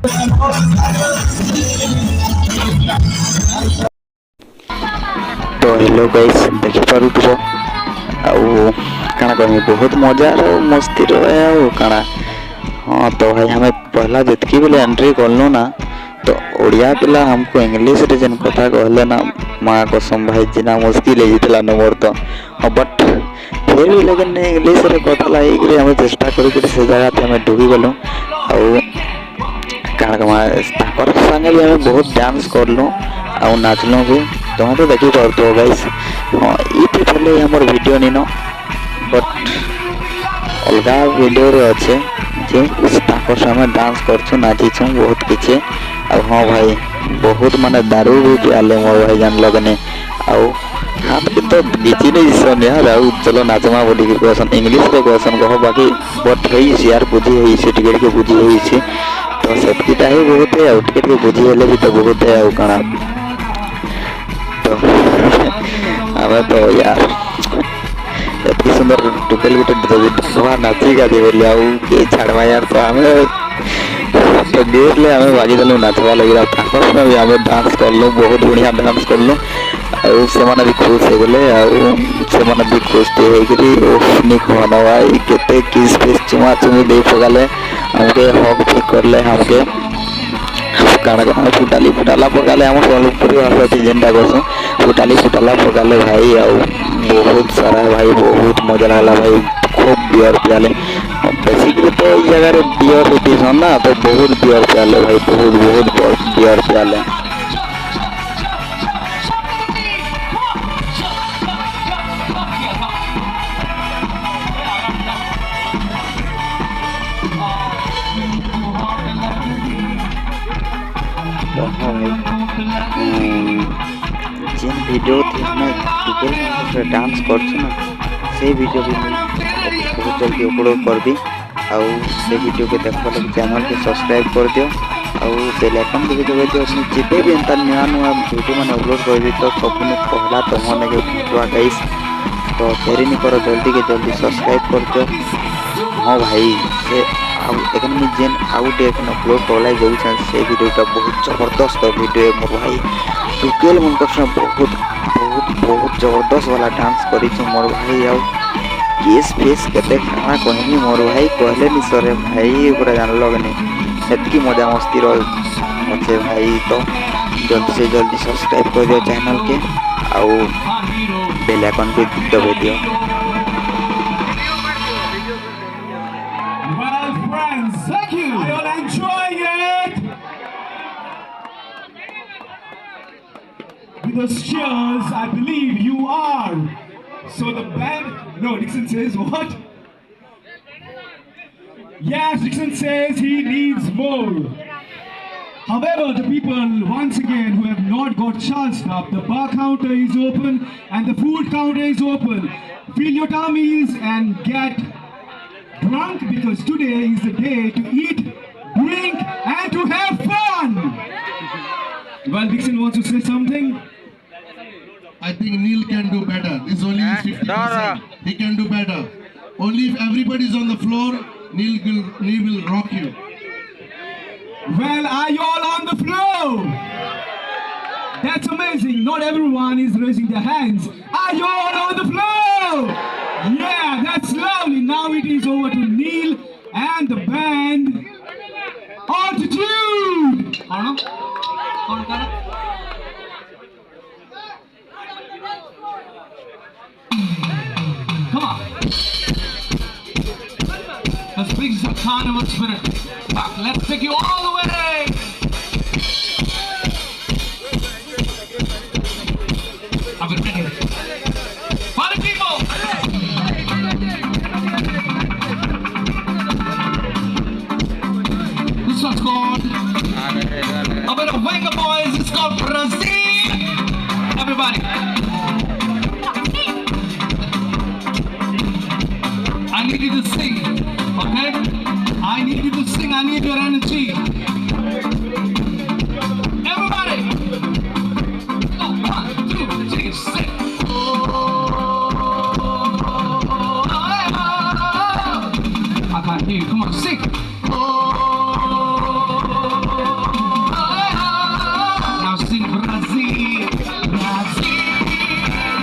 तो hello guys देखिपे काना कहमी बहुत मजा मस्ती रहे काना। हाँ तो भाई हमें पहला जितकी बेले एंट्री करलु ना तो ओडिया पिला हमको इंग्लिश रे जेन कथा कहले ना माँ कसम भाई जिना मुश्किल है मोर तो। हाँ बट फिर भी लेकिन इंग्लिश रे कथा लगे हमें चेष्टा कर से जगह हमें ढुकी गलु आकर संगे भी हमें बहुत डांस करलु आउ नाचलु भी तुम्हें तो देखी पार्थ गाइस। हाँ ये पहले हमार वीडियो नीन बट अलग वीडियो रे अच्छे जे सामने डांस करछु नाचीछु बहुत किसी। हाँ भाई बहुत माने दारू भी पियाले मोर भाई जान लगने आउ हाथ के तो किसी नहीं सन यार आउ चलो नाचमा बोली के क्वेश्चन इंग्लिश रे क्वेश्चन कहो बाकी बट है यार बुझी है से टिकट के बुझी है तो सेफ्टीटा ही बहुत है आउ टिकट के बुझी हेले भी तो बहुत है आउ काना तो हमें तो यार इतनी सुंदर टुकेल गुटे नाची गाजी बोले आउ के छाड़वा यार तो हमें तो देख ले हमें बाजी देलु नाचवा लगी में भी हमें डांस करलु बहुत बढ़िया डांस करलु आउ से माने भी खुश हो गले आउ से माने भी खुश थे हेकरी ओफनी खाना भाई केते किस फिस चुमा चुमी दे पगाले हमके हक भी करले हमके काना काना फुटाली फुटाला पकाले हम संबलपुरी भाषा थी जेनटा कसु फुटाली फुटाला पकाले भाई आउ बहुत सारा भाई बहुत मजा लगला भाई खूब बियर पियाले बेसिकली तो इस जगह रे बियर होती सन ना तो बहुत बियर पियाले भाई बहुत बियर पियाले। तो हाँ भाई जेन वीडियो थी हमें गूगल डांस करछु ना से वीडियो भी बहुत जल्दी अपलोड कर दी आउ से वीडियो के देखा लगे चैनल के सब्सक्राइब कर दियो आउ बेल आइकन के भी दबा दियो अपनी जिते भी एंता नुआ वीडियो मैंने अपलोड कर दी तो सबने पहला तुम लगे भेटवा गाइस तो देरी नहीं करो जल्दी के जल्दी सब्सक्राइब कर दियो। हाँ भाई से एक जेन आउटे अपलोड कर जो से वीडियोटा बहुत जबरदस्त वीडियो है मोर भाई टुकेल मन बहुत बहुत बहुत जबरदस्त वाला डांस करी मोर भाई आउ केस फेस केते खाना कहनी मोर भाई कहले नि सरे भाई पूरा जान लगनी इतनी मजा मस्ती अच्छे भाई तो जल्दी से जल्दी सब्सक्राइब कर दियो चैनल के आउ बेल आइकन भी दबा दियो। Thank you. Are you all enjoying it? With those cheers, I believe you are. So the band. No, Dixon says what? Yes, Dixon says he needs more. However, the people once again who have not got charged up, the bar counter is open and the food counter is open. Fill your tummies and get drunk because today is the day to eat, drink and to have fun. Well, Dixon wants to say something. I think Neil can do better. This only is 50%. He can do better. Only if everybody is on the floor, Neil will rock you. Well, are you all on the floor? That's amazing. Not everyone is raising their hands. Are you all on the floor? Yeah, that's lovely. Now it is over to Neil and the band. Altitude! Come on. Let's bring some carnival spirit back. Let's take you all the way. I've been ready. Party people! This one's called a bit of Venga Boys. It's called Brazil. Everybody. I need you to sing, okay? I need you to sing. I need your energy. Everybody. Oh, 1, 2, 3, sing. I can't hear you. Come on, sing.